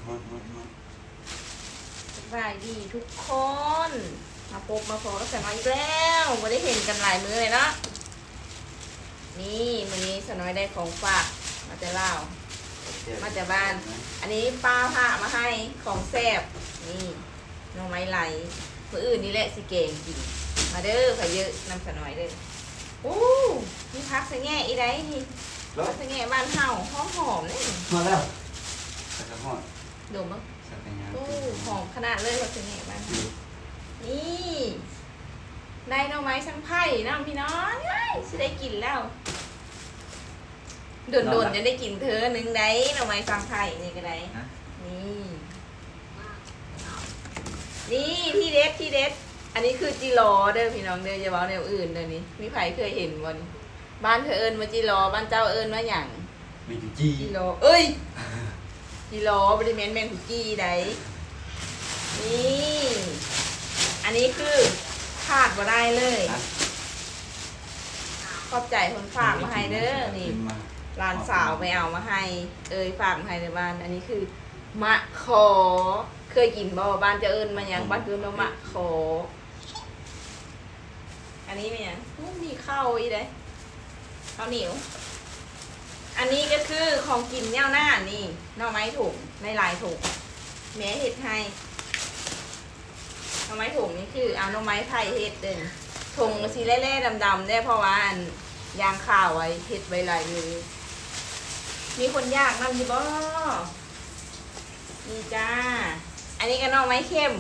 สบายดีทุกคนมาพบมาพอก็ใส่มาอีกแล้วไม่ได้เห็นกันหลายมื้อเลยเนาะนี่มื้อนี้สน้อยได้ของฝากมาจากลาวมาจากบ้าน อันนี้ป้าพามาให้ของแซ่บนี่หน่อไม้ไหลมื้ออื่นนี่แหละสิเก่งกินมาเด้อค่ะเยอะนำสน้อยเด้อโอ้มีพักสะแง่อีได้นี่พักสะแง่บ้านเฮาหอมๆเลย มาแล้วสักกระหอด ดูมั้ง สักกระยา โอ้หอมขนาดเลยพักสะแง่บ้านเฮานี่ได้หน่อไม้สังไผ่น้องพี่น้องจะได้กินแล้วโดนๆจะได้กินเธอหนึ่งได้หน่อไม้สังไผ่นี่ก็ได้นี่นี่ที่เด็ดที่เด็ดอันนี้คือจิโร่เด้อพี่น้องเด้ออย่าบอกแนวอื่นเด้อนี่มีไผเคยเห็นวันบ้านเธอเอิญมาจิโร่บ้านเจ้าเอิญมาอย่าง มีจุจี จิโร่เอ้ยจิโร่บริเวณแมนคุกกี้ได้นี่อันนี้คือขาดมาได้เลยขอบใจคนฝากมาให้เด้อนี่ร้านสาวไปเอามาให้ฝากมาให้ในบ้านอันนี้คือมะขอเคยกินบ่บ้านจะเอิญมาอย่างบ้านคือมะขออันนี้เป็นยังมีข้าวอีกเลยข้าวเหนียวอันนี้ก็คือของกินแนวหน้านี่หน่อไม้ถุงในลายถุงแม่เห็ดให้หน่อไม้ถุงนี่คือเอาหน่อไม้ไผ่เห็ดเด่นถุงสีเล่ๆดำๆได้เพราะว่าอันยางข้าวไว้เห็ดไว้หลายเลยมีคนยากนั่นอยู่บ่นี่จ้าอันนี้ก็หน่อไม้เข้ม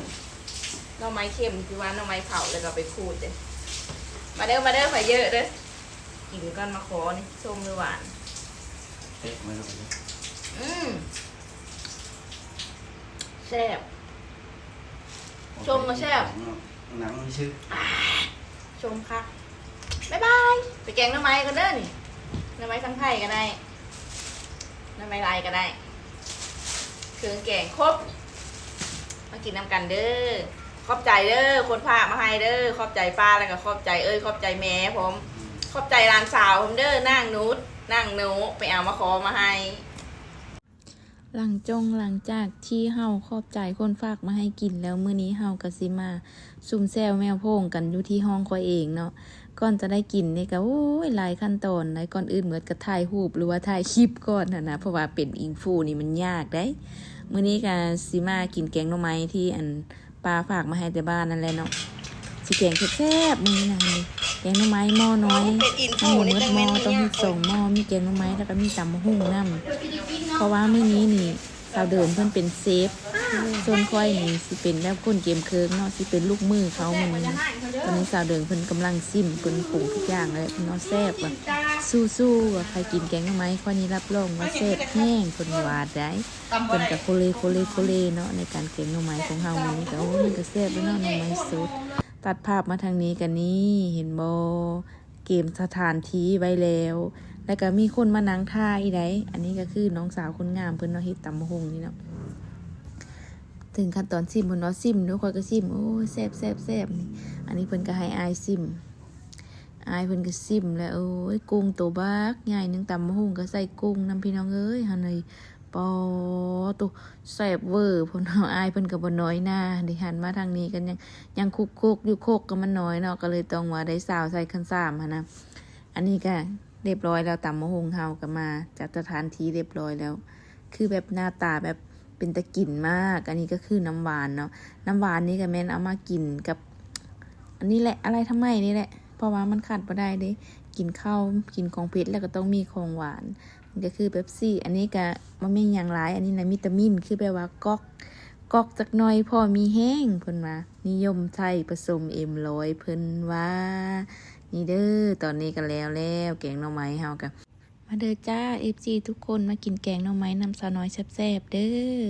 หน่อไม้เข้มคือว่าหน่อไม้เผาแล้วก็ไปขูดเด้มาเด้อไฟเยอะเด้อกินกันมาขอนี่ส้มหรือหวานเตะไม่รู้เลย แซ่บชมมาแซ่บ หนังมันชื่อชมค่ะบ๊ายบายไปแกงหน่อไม้กันเด้อนี่หน่อไม้ทั้งไทยก็ได้หน่อไม้ลายก็ได้เครื่องแกงครบมากินน้ำกันเด้อขอบใจเด้อคนพามาให้เด้อขอบใจป้าแล้วก็ขอบใจขอบใจแม่ผมขอบใจร้านสาวผมเด้อนั่งนุชนั่งหนูไปเอามาขอมาให้หลังจากที่เฮาขอบใจคนฝากมาให้กินแล้วมื้อนี้เฮาก็สิมาซุ่มแซวแมวโพงกันอยู่ที่ห้องคอยเองเนาะก่อนจะได้กินนี่ก็โอ้ยหลายขั้นตอนหลายก่อนอื่นเหมือนกับถ่ายรูปหรือว่าถ่ายคลิปก่อนนะเพราะว่าเป็นอินฟูนี่มันยากได้มื้อนี้ก็สิมากินแกงหน่อไม้ที่อันปลาฝากมาให้แต่บ้านนั่นแหละเนาะสิแกงแซ่บๆมื้อนี้นะนี่แกงหน่อไม้หม้อน้อยทั้งหมดหม้อต้องมี2หม้อมีแกงหน่อไม้แล้วก็มีตำบักหุ่งนำเพราะว่ามื้อนี้นี่สาวเดิมเพิ่นเป็นเซฟส่วนค่อยนี่สิเป็นแบบคนเกมเคิร์กเนาะสิเป็นลูกมือเขามื้อนี้ตอนนี้สาวเดิมเพิ่นกำลังซิมเพิ่นปรุงทุกอย่างเลยเพิ่นเอาแซ่บว่ะสู้ๆว่าใครกินแกงหน่อไม้ข้อนี้รับรองว่าแซ่บแห้งเพิ่นว่าได้เพิ่นก็โคเลเนาะในการแกงหน่อไม้ของเฮามื้อนี้ก็โอ้มันก็แซ่บแล้วเนาะหน่อไม้สดตัดภาพมาทางนี้กันนี่เห็นบ่เกมสถานที่ไว้แล้วแล้วก็มีคนมานั่งท่าอีไดอันนี้ก็คือน้องสาวคนงามเพิ่นเนาะเฮ็ดตำบักหุ่งนี่เนาะถึงขั้นตอนซิมเพิ่นเนาะซิมทุกคนก็ซิมโอ้แซ่บนี่อันนี้เพิ่นก็ให้อายซิมอายเพิ่นก็ซิมแล้วโอ้ยกุ้งตัวบักใหญ่นึงตำบักหุ่งก็ใส่กุ้งนำพี่น้องเอ้ยหั่นเลยปอตัวแซ่บเวอร์เพิ่นเอาอายเพิ่นก็บ่น้อยหน้าได้หันมาทางนี้กันยังคุกอยู่โคกก็มันน้อยเนาะก็เลยต้องว่าได้สาวใส่คัน3หั่นนะอันนี้ก็เรียบร้อยแล้วตำมะฮงเฮาก็มาจากสถานที่เรียบร้อยแล้วคือแบบหน้าตาแบบเป็นตะกลิ่นมากอันนี้ก็คือน้ำหวานเนาะน้ำหวานนี่ก็แม่นเอามากินกับอันนี้แหละอะไรทำไมนี่แหละเพราะว่ามันขาดบ่ได้เด้กินข้าวกินของเผ็ดแล้วก็ต้องมีของหวานนี่ก็คือเป๊ปซี่อันนี้ก็บ่แม่นหยังหลายอันนี้นะวิตามินคือแปลว่าก๊อกจักหน่อยพอมีแห้งเพิ่นว่านิยมใช้ผสมM100เพิ่นว่านี่เด้อตอนนี้ก็แล้วแกงหน่อไม้เฮากับมาเด้อจ้า FC ทุกคนมากินแกงหน่อไม้นำสาวน้อยแซ่บๆเด้อ